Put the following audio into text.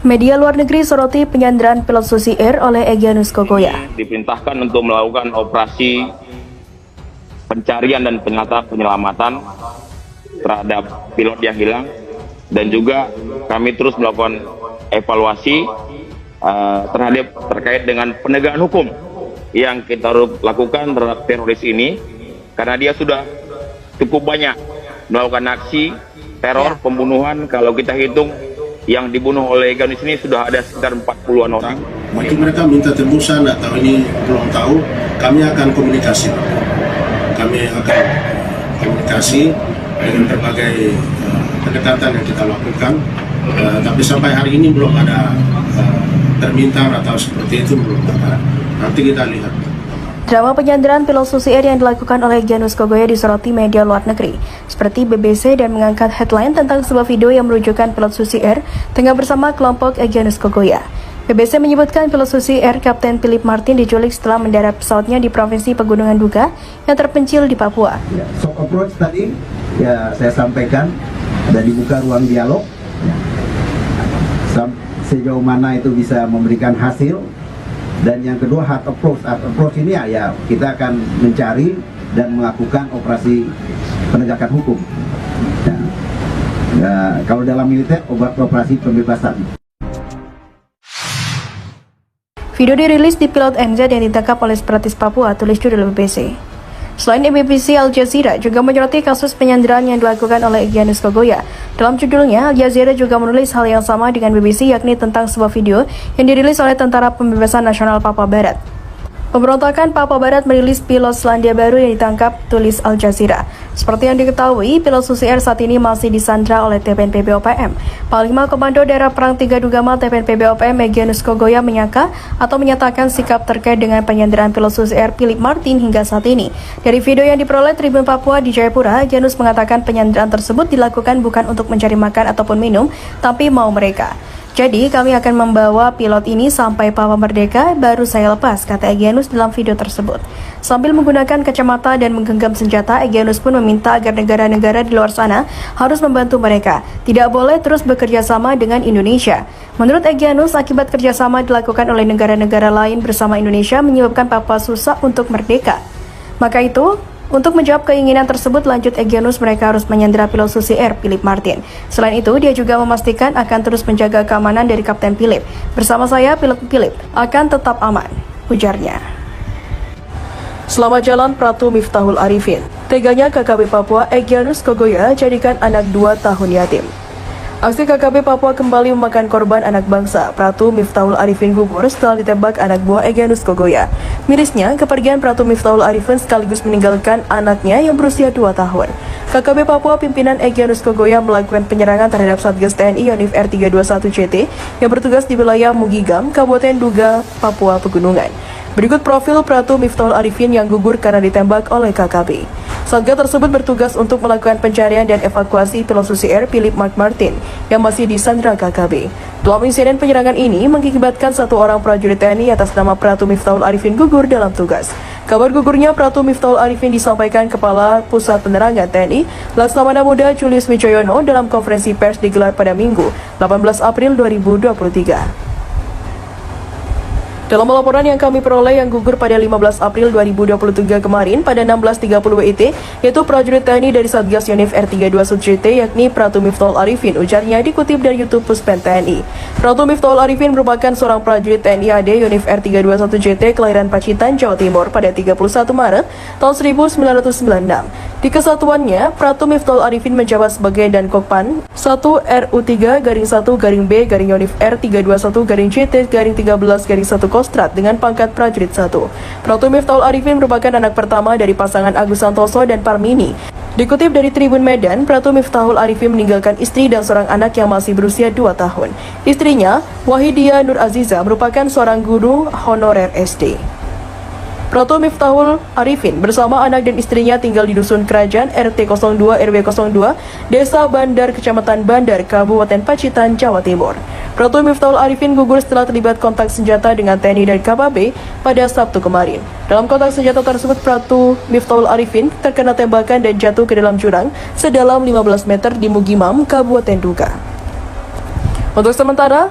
Media luar negeri soroti penyanderaan pilot Susi Air oleh Egyanus Kogoya. Diperintahkan untuk melakukan operasi pencarian dan penyelamatan terhadap pilot yang hilang, dan juga kami terus melakukan evaluasi terkait dengan penegakan hukum yang kita lakukan terhadap teroris ini, karena dia sudah cukup banyak melakukan aksi teror pembunuhan. Kalau kita hitung yang dibunuh oleh Egyanus ini sudah ada sekitar 40-an orang. Mungkin mereka minta tebusan atau ini belum tahu, kami akan komunikasi. Kami akan komunikasi dengan berbagai pendekatan yang kita lakukan, tapi sampai hari ini belum ada permintaan atau seperti itu, belum ada. Nanti kita lihat. Drama penyanderaan pilot Susi Air yang dilakukan oleh Egyanus Kogoya disoroti media luar negeri, seperti BBC, dan mengangkat headline tentang sebuah video yang menunjukkan pilot Susi Air tengah bersama kelompok Egyanus Kogoya. BBC menyebutkan pilot Susi Air Kapten Philip Martin diculik setelah mendarat pesawatnya di Provinsi Pegunungan Duga yang terpencil di Papua. Ya, soft approach tadi ya saya sampaikan dan dibuka ruang dialog. Sejauh mana itu bisa memberikan hasil. Dan yang kedua hard approach ini ya kita akan mencari dan melakukan operasi penegakan hukum. Kalau dalam militer operasi pembebasan. Video dirilis di pilot NZ yang ditangkap oleh separatis Papua, tulis judul BBC. Selain BBC, Al Jazeera juga menyoroti kasus penyanderaan yang dilakukan oleh Egyanus Kogoya. Dalam judulnya, Al Jazeera juga menulis hal yang sama dengan BBC, yakni tentang sebuah video yang dirilis oleh Tentara Pembebasan Nasional Papua Barat. Pemberontakan Papua Barat merilis pilot Selandia Baru yang ditangkap, tulis Al Jazeera. Seperti yang diketahui, pilot Susi Air saat ini masih disandra oleh TPNP BOPM. Panglima Komando Daerah Perang 3 Dugama TPNP BOPM Egyanus Kogoya menyangka atau menyatakan sikap terkait dengan penyanderaan pilot Susi Air Philip Martin hingga saat ini. Dari video yang diperoleh Tribun Papua di Jayapura, Egyanus mengatakan penyanderaan tersebut dilakukan bukan untuk mencari makan ataupun minum, tapi mau mereka. Jadi, kami akan membawa pilot ini sampai Papua Merdeka, baru saya lepas, kata Egyanus dalam video tersebut. Sambil menggunakan kacamata dan menggenggam senjata, Egyanus pun meminta agar negara-negara di luar sana harus membantu mereka. Tidak boleh terus bekerja sama dengan Indonesia. Menurut Egyanus, akibat kerjasama dilakukan oleh negara-negara lain bersama Indonesia menyebabkan Papua susah untuk merdeka. Maka itu, untuk menjawab keinginan tersebut, lanjut Egyanus, mereka harus menyandera pilot Susi Air Philip Martin. Selain itu, dia juga memastikan akan terus menjaga keamanan dari Kapten Philip. Bersama saya, pilot Philip akan tetap aman, ujarnya. Selamat jalan Pratu Miftahul Arifin. Teganya KKB Papua Egyanus Kogoya jadikan anak 2 tahun yatim. Aksi KKB Papua kembali memakan korban anak bangsa. Pratu Miftahul Arifin gugur setelah ditembak anak buah Egyanus Kogoya. Mirisnya, kepergian Pratu Miftahul Arifin sekaligus meninggalkan anaknya yang berusia 2 tahun. KKB Papua pimpinan Egyanus Kogoya melakukan penyerangan terhadap Satgas TNI Yonif R321CT yang bertugas di wilayah Mugigam, Kabupaten Duga, Papua Pegunungan. Berikut profil Pratu Miftahul Arifin yang gugur karena ditembak oleh KKB. Satgas tersebut bertugas untuk melakukan pencarian dan evakuasi pilot Susi Air Philip Martin yang masih disandra KKB. Dalam insiden penyerangan ini mengakibatkan 1 orang prajurit TNI atas nama Pratu Miftahul Arifin gugur dalam tugas. Kabar gugurnya Pratu Miftahul Arifin disampaikan Kepala Pusat Penerangan TNI Laksamana Muda Julius Wijoyono dalam konferensi pers digelar pada Minggu, 18 April 2023. Dalam laporan yang kami peroleh yang gugur pada 15 April 2023 kemarin pada 16.30 WIT, yaitu prajurit TNI dari Satgas Yonif R321CT yakni Pratu Miftahul Arifin, ujarnya dikutip dari YouTube Puspen TNI. Pratu Miftahul Arifin merupakan seorang prajurit TNI AD Yonif R321CT kelahiran Pacitan, Jawa Timur pada 31 Maret tahun 1996. Di kesatuannya, Pratu Miftahul Arifin menjabat sebagai Dankokpan 1 RU3-1-B Yonif R321-CT-13-1 Kostrat dengan pangkat prajurit 1. Pratu Miftahul Arifin merupakan anak pertama dari pasangan Agus Santoso dan Parmini. Dikutip dari Tribun Medan, Pratu Miftahul Arifin meninggalkan istri dan seorang anak yang masih berusia 2 tahun. Istrinya, Wahidia Nur Aziza, merupakan seorang guru honorer SD. Pratu Miftahul Arifin bersama anak dan istrinya tinggal di Dusun Kerajaan RT 02 RW 02, Desa Bandar, Kecamatan Bandar, Kabupaten Pacitan, Jawa Timur. Pratu Miftahul Arifin gugur setelah terlibat kontak senjata dengan TNI dan KPB pada Sabtu kemarin. Dalam kontak senjata tersebut, Pratu Miftahul Arifin terkena tembakan dan jatuh ke dalam jurang sedalam 15 meter di Mugimam, Kabupaten Duga. Untuk sementara,